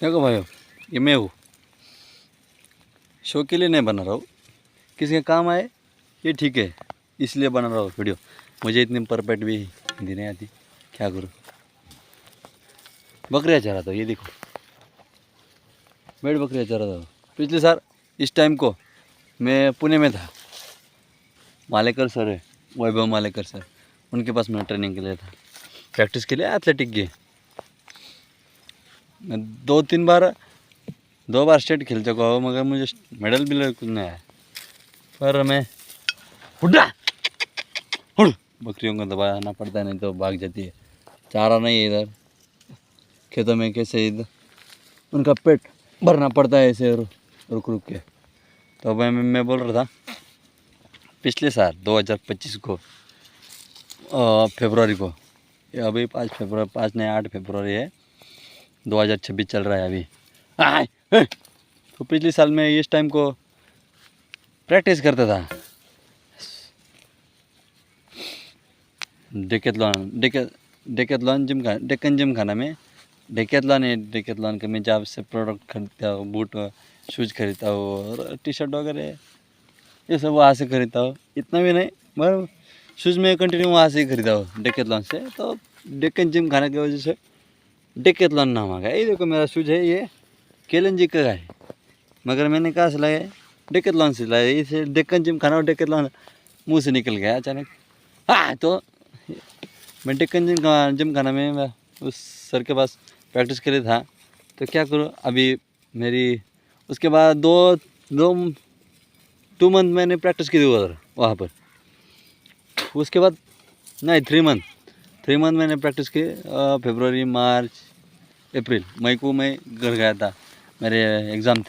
देखो भाइयों, ये मैं हूँ, शो के लिए नहीं बना रहा हूँ, किसी के काम आए ये ठीक है, इसलिए बना रहा हूँ वीडियो। मुझे इतनी परफेक्ट भी हिंदी नहीं आती, क्या करूँ। बकरियाँ चरा था, ये देखो भेड़ बकरियाँ चरा था। पिछले साल इस टाइम को मैं पुणे में था, मालेकर सर है, वैभव मालेकर सर, उनके पास मैं ट्रेनिंग के लिए था, प्रैक्टिस के लिए एथलेटिक की। मैं दो बार स्टेट खेल चुका हूँ, मगर मुझे मेडल भी कुछ नहीं आया। पर मैं बकरियों को दबाना पड़ता है, नहीं तो भाग जाती है। चारा नहीं है इधर खेतों में, कैसे इधर उनका पेट भरना पड़ता है ऐसे रुक रुक के। तो मैं बोल रहा था, पिछले साल 2025 को फरवरी को, ये अभी 8 फरवरी है, 2026 चल रहा है अभी। तो पिछले साल में इस टाइम को प्रैक्टिस करता था डेकेथलॉन जिम खाना में। डेकेथलॉन के मैं जब से प्रोडक्ट खरीदता हूँ, बूट शूज़ खरीदता हूँ और टी शर्ट वगैरह ये सब वहाँ से खरीदता हूँ। इतना भी नहीं, मगर शूज़ में कंटिन्यू वहाँ से ही खरीदा हूँ, डेकेथलॉन से। तो डेक्कन जिम खाना की वजह से डेकेथलॉन नाम आ गया। ये देखो मेरा शूज़ है, ये केलन जी का है, मगर मैंने कहाँ से लाया, डेकेथलॉन से लाया। इसे डेक्कन जिम खाना और डेकेथलॉन मुँह से निकल गया अचानक। तो मैं डेक्कन जिम खाना में मैं उस सर के पास प्रैक्टिस के लिए था। तो क्या करूँ, अभी मेरी उसके बाद टू मंथ मैंने प्रैक्टिस की थी उधर वहाँ पर। उसके बाद नहीं 3 मंथ मैंने प्रैक्टिस की। फरवरी, मार्च, अप्रैल, मई को मैं घर गया था, मेरे एग्ज़ाम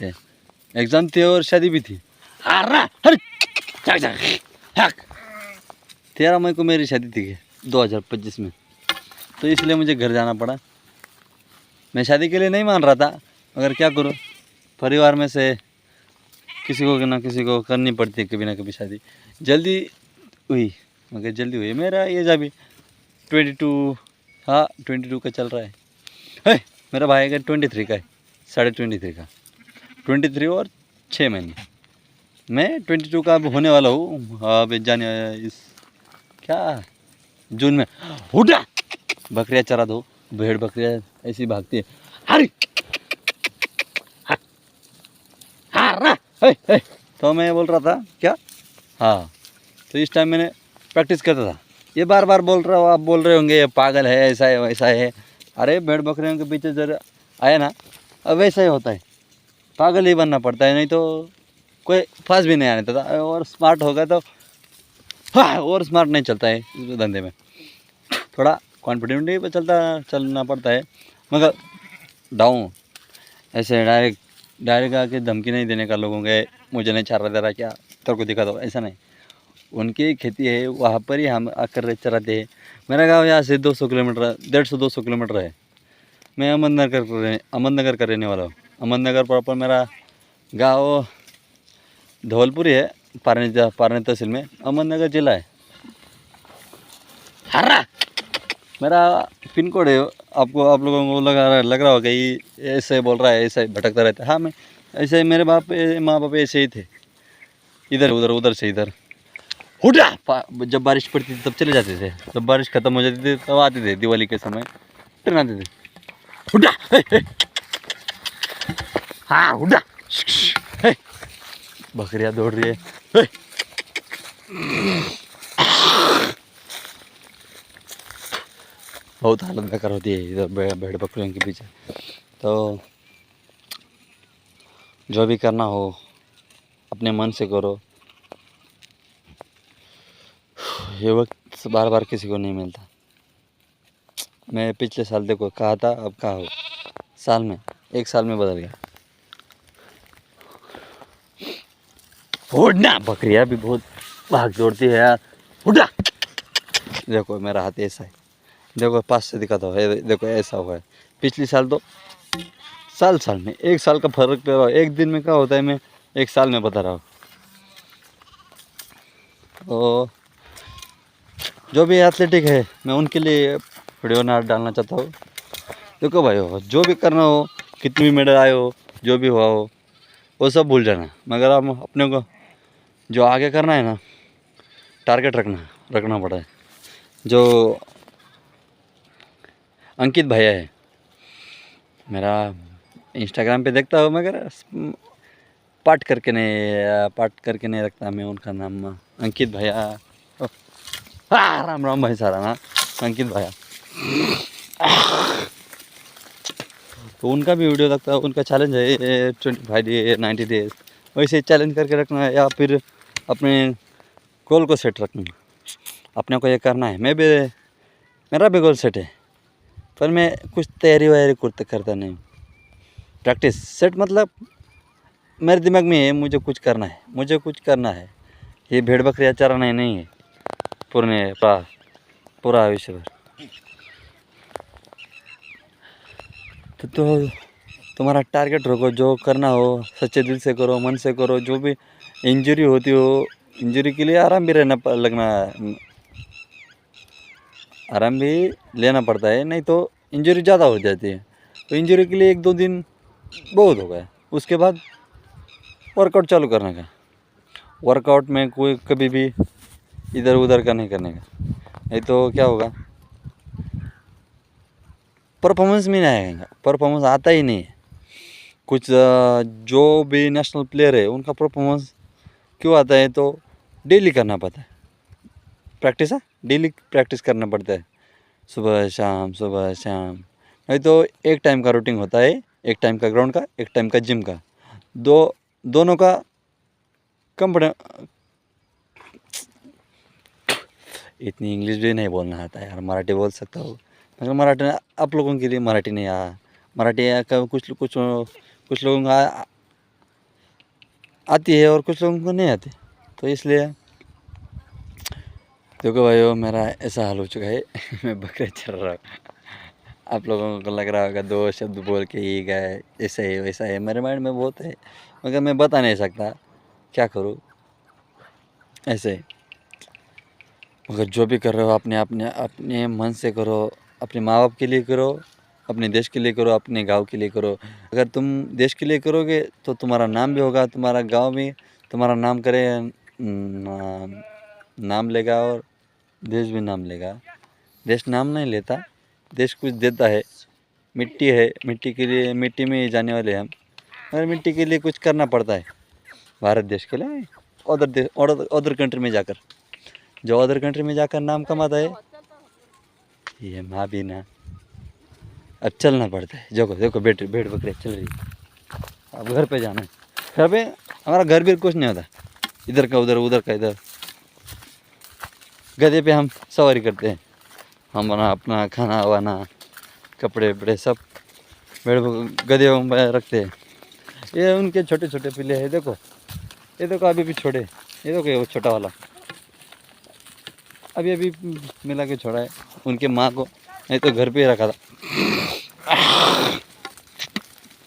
थे और शादी भी थी। 13 मई को मेरी शादी थी 2025 में, तो इसलिए मुझे घर जाना पड़ा। मैं शादी के लिए नहीं मान रहा था, मगर क्या करूँ, परिवार में से किसी को ना किसी को करनी पड़ती है कभी ना कभी शादी। जल्दी हुई, मगर जल्दी हुई। मेरा एज अभी 22, हाँ 22 का चल रहा है। मेरा भाई का 23 का है, 23.5 का, 23 और 6 महीने। मैं 22 का अब होने वाला हूँ। अब इस क्या जून में। उठा, बकरियाँ चरा दो, भेड़ बकरियाँ ऐसी भागती है। हरी तो मैं बोल रहा था क्या, हाँ, तो इस टाइम मैंने प्रैक्टिस करता था। ये बार बार बोल रहा हूँ, आप बोल रहे होंगे ये पागल है, ऐसा है वैसा है। अरे भेड़ बकरियों के पीछे जरा आया ना, अब वैसा ही होता है, पागल ही बनना पड़ता है, नहीं तो कोई फांस भी नहीं आने देता। और स्मार्ट होगा तो हाँ, और स्मार्ट नहीं चलता है इस धंधे में, थोड़ा कॉन्फिडेंटली पे चलना पड़ता है। मगर डाउन ऐसे डायरेक्ट आके धमकी नहीं देने का लोगों के, मुझे नहीं चारा दे रहा क्या, तेरे को दिखा दो, ऐसा नहीं। उनकी खेती है, वहाँ पर ही हम आकर चराते हैं। मेरा गांव यहाँ से 200 किलोमीटर, 150-200 किलोमीटर है। मैं अहमदनगर का रहने वाला हूँ। अहमदनगर प्रॉपर मेरा गांव धौलपुरी है, पारने तहसील में, अहमदनगर जिला है। हर्रा मेरा पिन कोड है। आप लोगों को लग रहा होगा कि ऐसे बोल रहा है, ऐसे भटकता रहता है। हाँ, मैं ऐसे, मेरे माँ बाप ऐसे ही थे, इधर उधर से इधर। जब बारिश पड़ती थी तब चले जाते थे, जब बारिश खत्म हो जाती थी तब आते थे, दिवाली के समय ट्रेन आते थे। हाँ, बकरियाँ दौड़ रही है। बहुत हालत बेकार होती है इधर भेड़ बकरियों के पीछे। तो जो भी करना हो अपने मन से करो, ये वक्त बार बार किसी को नहीं मिलता। मैं पिछले साल देखो कहा था, अब कहा हो, एक साल में बदल गया। उड़ना, बकरियाँ भी बहुत भाग दौड़ती है यार। उड़ा, देखो मेरा हाथ ऐसा है, देखो पास से दिखाता हूँ, देखो ऐसा हुआ है। पिछले साल तो साल में 1 साल का फर्क पड़ रहा है। एक दिन में क्या होता है, मैं 1 साल में बता रहा हूँ। तो जो भी एथलेटिक है, मैं उनके लिए वीडियो ना डालना चाहता हूँ। देखो भाई, जो भी करना हो कितनी भी मेडल आए हो, जो भी हुआ हो, वो सब भूल जाना। मगर हम अपने को जो आगे करना है ना, टारगेट रखना पड़ा है। जो अंकित भैया है, मेरा इंस्टाग्राम पे देखता हो, मगर पाठ करके नहीं रखता मैं उनका नाम। अंकित भैया, हाँ, राम राम भाई सारा ना, अंकित भैया। तो उनका भी वीडियो लगता है, उनका चैलेंज है 25 डे 90 डेज, वैसे चैलेंज करके रखना है, या फिर अपने गोल को सेट रखना। अपने को ये करना है। मेरा भी गोल सेट है, पर मैं कुछ तैयारी वैयारी करता नहीं। प्रैक्टिस सेट मतलब मेरे दिमाग में है, मुझे कुछ करना है। ये भेड़ बकरियाँ चराना नहीं है पूरा आयुष्य भर। तो तुम्हारा टारगेट रखो, जो करना हो सच्चे दिल से करो, मन से करो। जो भी इंजरी होती हो, इंजरी के लिए आराम भी आराम भी लेना पड़ता है, नहीं तो इंजरी ज़्यादा हो जाती है। तो इंजरी के लिए 1-2 दिन बहुत हो गया, उसके बाद वर्कआउट चालू करने का। वर्कआउट में कोई कभी भी इधर उधर का नहीं करने का, नहीं तो क्या होगा, परफॉर्मेंस में नहीं आएगा। परफॉर्मेंस आता ही नहीं है। कुछ जो भी नेशनल प्लेयर है, उनका परफॉर्मेंस क्यों आता है, तो डेली करना पड़ता है प्रैक्टिस। है, डेली प्रैक्टिस करना पड़ता है, सुबह शाम सुबह शाम। नहीं तो एक टाइम का रूटीन होता है, एक टाइम का ग्राउंड का, एक टाइम का जिम का, दोनों का कंपनी। इतनी इंग्लिश भी नहीं बोलना आता है यार, मराठी बोल सकता हूँ, मगर मराठी आप लोगों के लिए मराठी नहीं मराठी का कुछ लोगों को आती है और कुछ लोगों को नहीं आती। तो इसलिए देखो भाइयों, मेरा ऐसा हाल हो चुका है मैं बकरे चल रहा हूँ। आप लोगों को लग रहा होगा 2 शब्द बोल के ही गए, ऐसा है वैसा है, मेरे माइंड में बहुत है, मगर मैं बता नहीं सकता, क्या करूँ ऐसे। मगर जो भी कर रहे हो, अपने मन से करो, अपने माँ बाप के लिए करो, अपने देश के लिए करो, अपने गांव के लिए करो। अगर तुम देश के लिए करोगे तो तुम्हारा नाम भी होगा, तुम्हारा गांव भी तुम्हारा नाम करे, नाम लेगा, और देश भी नाम लेगा। देश नाम नहीं लेता, देश कुछ देता है। मिट्टी है, मिट्टी के लिए, मिट्टी में ही जाने वाले हम, मगर मिट्टी के लिए कुछ करना पड़ता है भारत देश के लिए। अदर कंट्री में जाकर, जो अदर कंट्री में जाकर नाम कमाता है, ये माँ भी ना, अब चलना पड़ता है। देखो भेड़ बकरी चल रही है, अब घर पे जाना है। घर पे हमारा घर भी कुछ नहीं होता, इधर का उधर, उधर का इधर। गधे पे हम सवारी करते हैं, हम अपना खाना वाना, कपड़े वपड़े सब गधे में रखते हैं। ये उनके छोटे छोटे पिल्ले हैं, देखो ये देखो, अभी भी छोटे, ये देखो वो छोटा वाला अभी मिला के छोड़ा है उनके माँ को, नहीं तो घर पे ही रखा था।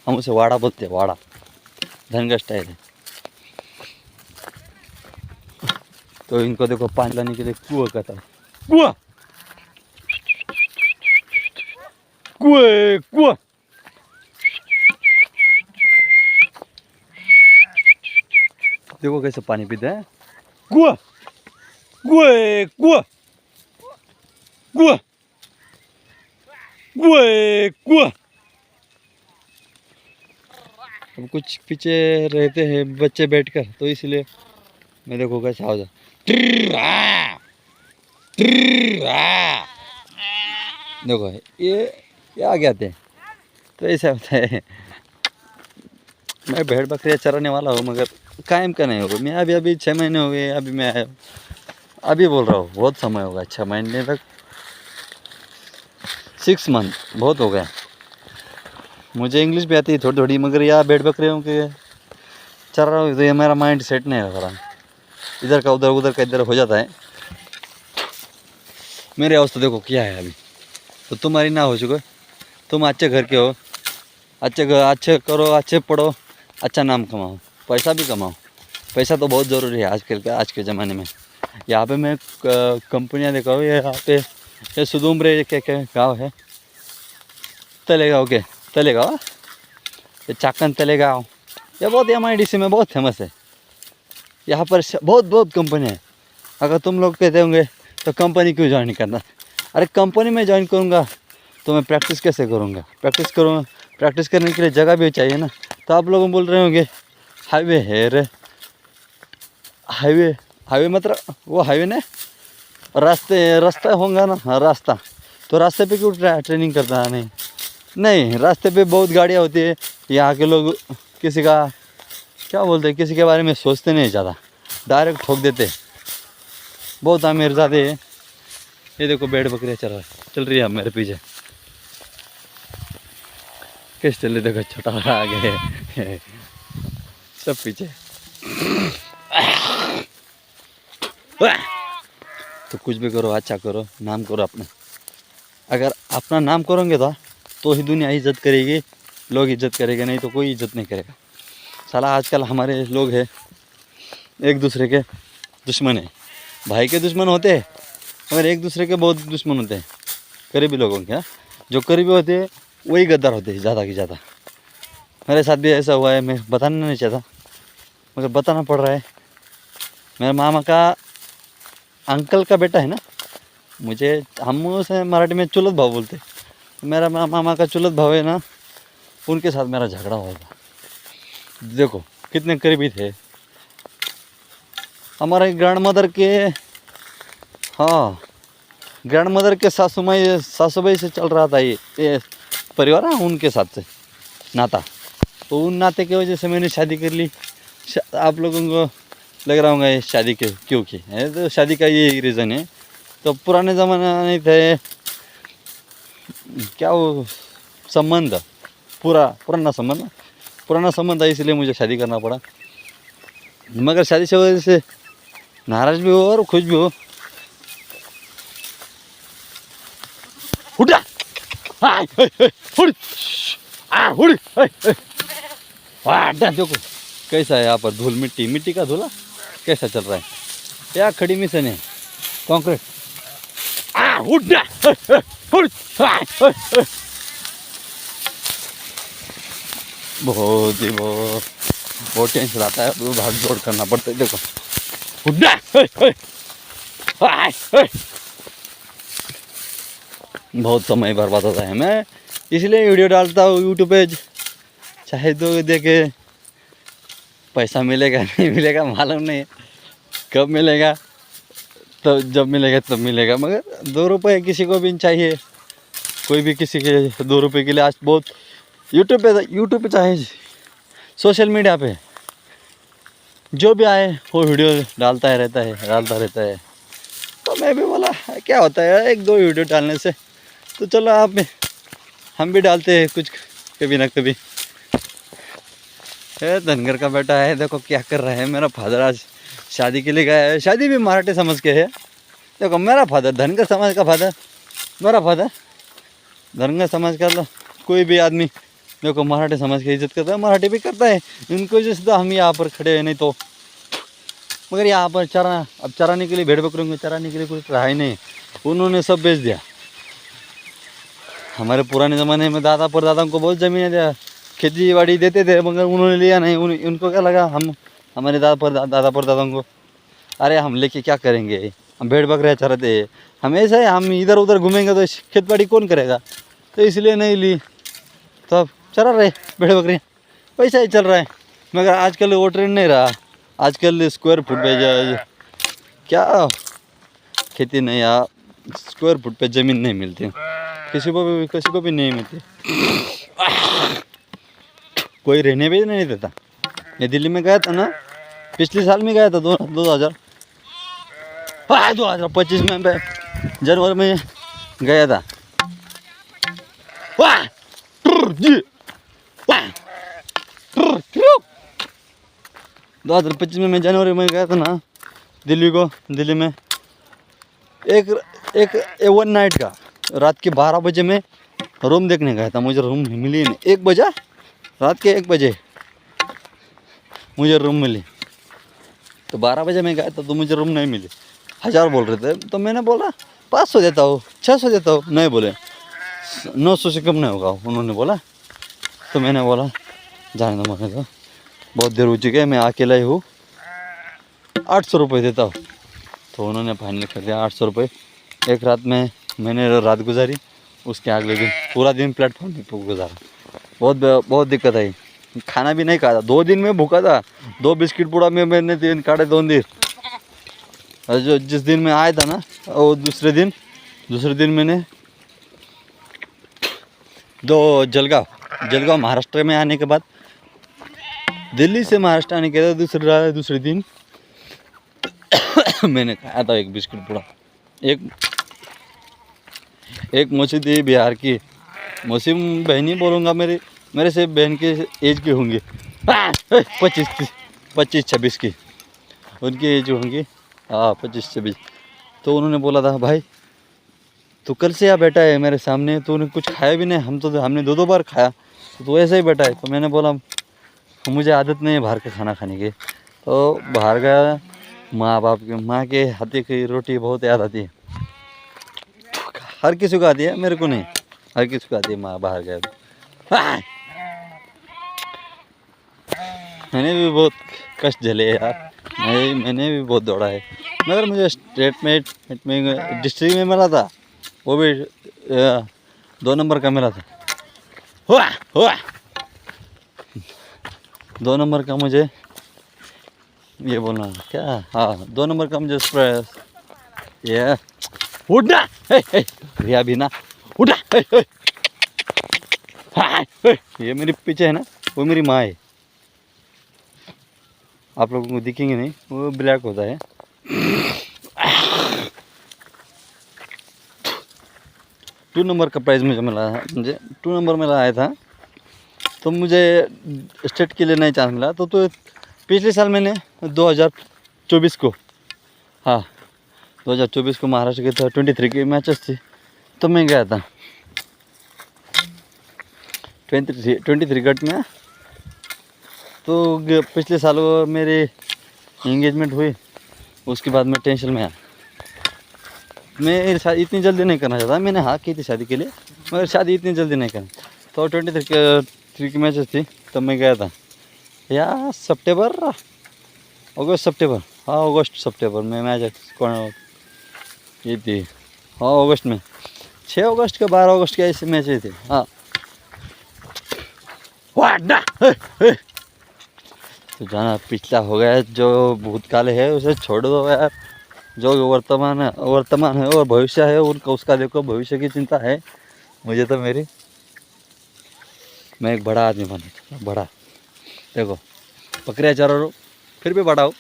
हम उसे वाड़ा बोलते हैं, वाड़ा धनगर स्टाइल है। तो इनको देखो पानी लाने के लिए कुआं कहता है, कुआं कुआं कुआं। देखो कैसे पानी पीते हैं, कुआं कुआं कुआं कुआं कुआं कुआं। अब कुछ पीछे रहते हैं बच्चे बैठकर, तो इसलिए मैं देखो कैसे आवाज, देखो ये आ गए थे। तो ऐसा होता है। मैं भेड़ बकरियाँ चराने वाला हूँ, मगर कायम का नहीं होगा। मैं अभी 6 महीने हो गए, अभी मैं आया, अभी बोल रहा हूँ, बहुत समय होगा, 6 महीने तक, 6 मंथ बहुत हो गया। मुझे इंग्लिश भी आती है थोड़ी थोड़ी, मगर यार भेड़ बकरियों के चल रहा हूँ, तो ये मेरा माइंड सेट नहीं हो रहा, इधर का उधर, उधर का इधर हो जाता है। मेरी अवस्था देखो क्या है अभी, तो तुम्हारी ना हो चुका। तुम अच्छे घर के हो, अच्छे करो, अच्छे पढ़ो, अच्छा नाम कमाओ, पैसा भी कमाओ। पैसा तो बहुत ज़रूरी है आज के ज़माने में। यहाँ पे मैं कंपनियाँ देखा हूँ, यहाँ पे ये सुदुम्बरे के गाँव है, तलेगाँव के, तलेगाँव ये चाकन तलेगाँव, ये बहुत MIDC में बहुत फेमस है। यहाँ पर बहुत बहुत कंपनी है। अगर तुम लोग कहते होंगे तो कंपनी क्यों ज्वाइन करना, अरे कंपनी में ज्वाइन करूँगा तो मैं प्रैक्टिस कैसे करूँगा, प्रैक्टिस करने के लिए जगह भी चाहिए ना। तो आप लोग बोल रहे होंगे हाईवे है रे, हाईवे मतलब वो हाईवे ने रास्ता होगा ना, हाँ रास्ता, तो रास्ते पे क्यों ट्रेनिंग करता है? नहीं, रास्ते पे बहुत गाड़ियाँ होती है। यहाँ के लोग किसी का क्या बोलते हैं, किसी के बारे में सोचते नहीं ज़्यादा, डायरेक्ट ठोक देते। बहुत अमीर ज़्यादा है। ये देखो भेड़ बकरियाँ चल रही है मेरे पीछे, किस चल रही, देखो छोटा बड़ा आ गए सब पीछे। तो कुछ भी करो, अच्छा करो, नाम करो अपना। अगर अपना नाम करोगे तो ही दुनिया इज्जत करेगी, लोग इज्जत करेंगे, नहीं तो कोई इज्जत नहीं करेगा। साला आजकल हमारे लोग हैं एक दूसरे के दुश्मन है। भाई के दुश्मन होते हैं मगर एक दूसरे के बहुत दुश्मन होते हैं करीबी लोगों के। जो करीबी होते हैं वही गद्दार होते हैं ज़्यादा की ज़्यादा। मेरे साथ भी ऐसा हुआ है, मैं बताना नहीं चाहता मगर बताना पड़ रहा है। मेरे मामा का अंकल का बेटा है ना, हम उसे मराठी में चुलत भाव बोलते। मेरा मामा का चुलत भाव है ना, उनके साथ मेरा झगड़ा हुआ था। देखो कितने करीबी थे। हमारे ग्रैंडमदर के सासू भाई से चल रहा था ये परिवार, उनके साथ से नाता। तो उन नाते की वजह से मैंने शादी कर ली। आप लोगों को लग रहा होगा ये शादी क्यों की है, तो शादी का ये रीज़न है। तो पुराने ज़माना नहीं थे क्या, वो संबंध पुराना संबंध है, इसलिए मुझे शादी करना पड़ा। मगर शादी से वजह से नाराज भी हो और खुश भी हो। देखो कैसा है यहाँ पर धूल, मिट्टी का धूला कैसा चल रहा है। क्या खड़ी मिशन है, कंक्रीट। बहुत टेंशन आता है, भाग दौड़ करना पड़ता है। देखो बहुत समय बर्बाद होता है। मैं इसलिए वीडियो डालता हूँ यूट्यूब पे, चाहे तो देखे पैसा मिलेगा नहीं मिलेगा मालूम नहीं, कब मिलेगा, तो जब मिलेगा तब मिलेगा। मगर 2 रुपये किसी को भी चाहिए, कोई भी किसी के 2 रुपये के लिए आज बहुत यूट्यूब पे चाहे सोशल मीडिया पे जो भी आए वो वीडियो डालता रहता है। तो मैं भी बोला क्या होता है 1-2 वीडियो डालने से, तो चलो हम भी डालते हैं कुछ कभी ना कभी। धनगर का बेटा है, देखो क्या कर रहा है। मेरा फादर आज शादी के लिए गया है, शादी भी मराठी समाज के है। देखो मेरा फादर धनगर समाज का फादर, मेरा फादर धनगर समाज का। कोई भी आदमी देखो मराठी समाज की इज्जत करता है, मराठी भी करता है। इनको वजह तो हम यहाँ पर खड़े हैं, नहीं तो। मगर यहाँ पर चराने के लिए, भेड़ बकरियों को चराने के लिए कुछ रहा ही नहीं, उन्होंने सब बेच दिया। हमारे पुराने ज़माने में दादा परदादा को बहुत ज़मीनें दिया, खेती बाड़ी देते थे, मगर उन्होंने लिया नहीं। उनको क्या लगा हमारे दादा परदादा को, अरे हम लेके क्या करेंगे, हम भेड़ बकरियाँ चराते हैं, हम ऐसा है, हम इधर उधर घूमेंगे तो खेती बाड़ी कौन करेगा, तो इसलिए नहीं ली। तो अब चला रहे भेड़ बकरियाँ, पैसा ही चल रहा है। मगर आजकल वो ट्रेंड नहीं रहा। आजकल स्क्वायर फुट पे क्या खेती नहीं, या स्क्वायर फुट पे ज़मीन नहीं मिलती, किसी को भी नहीं मिलती, कोई रहने भी नहीं देता। मैं दिल्ली में गया था ना, पिछले साल में गया था 2025 में, जनवरी में गया था। 2025 में मैं जनवरी में गया था ना दिल्ली में एक 1 नाइट का, रात के 12 बजे में रूम देखने गया था। मुझे रूम मिली नहीं, 1 बजे, रात के 1 बजे मुझे रूम मिली। तो 12 बजे मैं गया था तो मुझे रूम नहीं मिली, 1000 बोल रहे थे। तो मैंने बोला 500 देता हूँ, 600 देता हूँ, नहीं बोले 900 से कम नहीं होगा, उन्होंने बोला। तो मैंने बोला जाने दो, मैंने तो बहुत देर हो चुकी है, मैं अकेला ही हूँ। 800 रुपये देता हूँ। तो उन्होंने फाइनल कर दिया 800 रुपये। एक रात में मैंने रात गुजारी, उसके अगले दिन पूरा दिन प्लेटफॉर्म पर गुजारा। बहुत बहुत दिक्कत आई, खाना भी नहीं खाया। 2 दिन में भूखा था। 2 बिस्किट पूरा में मैंने दिन काटे 2 दिन। और जो जिस दिन मैं आया था ना, वो दूसरे दिन मैंने 2 जलगांव महाराष्ट्र में आने के बाद, दिल्ली से महाराष्ट्र आने के बाद दूसरे दिन मैंने खाया था 1 बिस्किट पूरा। एक मौसी थी बिहार की, मौसी बहनी बोलूँगा, मेरे से बहन के एज की होंगी, 25-26 की उनकी एज होंगी। हाँ 25-26। तो उन्होंने बोला था, भाई तू कल से यहाँ बैठा है मेरे सामने, तूने कुछ खाया भी नहीं, हमने 2 बार खाया, तो तू ऐसे ही बैठा है। तो मैंने बोला मुझे आदत नहीं है बाहर का खाना खाने की। तो बाहर गया, माँ के हाथी की रोटी बहुत याद आती है। हर किसी को आती है, मेरे को नहीं, हर किसी को आती है माँ बाहर गया। मैंने भी बहुत कष्ट झेले यार, मैंने भी बहुत दौड़ा है, मगर मुझे स्टेट में डिस्ट्रिक्ट में मिला था, वो भी 2 नंबर का मिला था। हुआ 2 नंबर का मुझे ये बोलना क्या, हाँ 2 नंबर का मुझे ये उठना रिया भी ना उठा। ये मेरे पीछे है ना, वो मेरी माँ है। आप लोगों को दिखेंगे नहीं, वो ब्लैक होता है। 2 नंबर का प्राइज़ मुझे मिला है, मुझे 2 नंबर मिला आया था। तो मुझे स्टेट के लिए नहीं चांस मिला। तो पिछले साल मैंने 2024 को, हाँ 2024 को महाराष्ट्र के 23 के मैचेस थी, तो मैं गया था 23 गट में। तो पिछले साल वो मेरे एंगेजमेंट हुई, उसके बाद मैं टेंशन में आया। मैं शादी इतनी जल्दी नहीं करना चाहता, मैंने हाँ की थी शादी के लिए, मगर शादी इतनी जल्दी नहीं करना। तो 23 की मैचेस थी, तब मैं गया था या अगस्त सितंबर में मैच कौन ये थी। हाँ अगस्त में, 6 अगस्त के 12 अगस्त के ऐसे मैच थे। हाँ तो जाना पिछला हो गया, जो भूतकाल है उसे छोड़ दो यार। जो वर्तमान है और भविष्य है उनका, उसका देखो, भविष्य की चिंता है मुझे। तो मैं एक बड़ा आदमी बनना, बड़ा देखो बकरियाँ चरा रहा हूँ फिर भी बड़ा हो,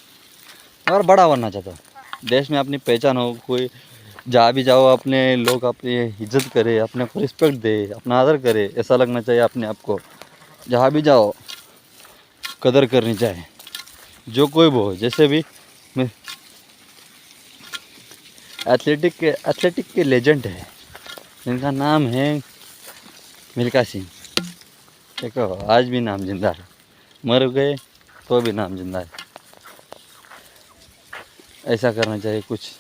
और बड़ा बनना चाहता हूँ। देश में अपनी पहचान हो, कोई जहाँ भी जाओ अपने लोग अपनी इज्जत करे, अपने को रिस्पेक्ट दे, अपना आदर करे, ऐसा लगना चाहिए अपने आप को। जहाँ भी जाओ कदर करनी चाहिए, जो कोई भी हो। जैसे भी मैं एथलेटिक के लेजेंड है, जिनका नाम है मिल्खा सिंह। देखो आज भी नाम जिंदा है, मर गए तो भी नाम जिंदा है। ऐसा करना चाहिए कुछ,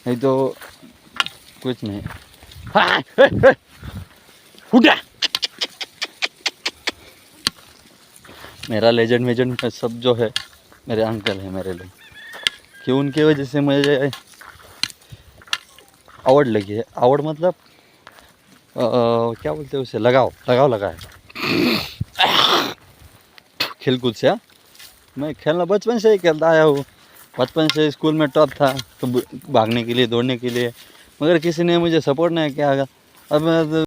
नहीं तो कुछ नहीं। उठा मेरा लेजेंड सब जो है मेरे अंकल है मेरे लिए, कि उनकी वजह से मुझे अवार्ड लगी है। अवार्ड मतलब क्या बोलते हैं उसे, लगाव लगा है खेलकूद से। मैं खेलना बचपन से ही खेलता आया हूँ, बचपन से स्कूल में टॉप था तो भागने के लिए, दौड़ने के लिए, मगर किसी ने मुझे सपोर्ट नहीं किया। अब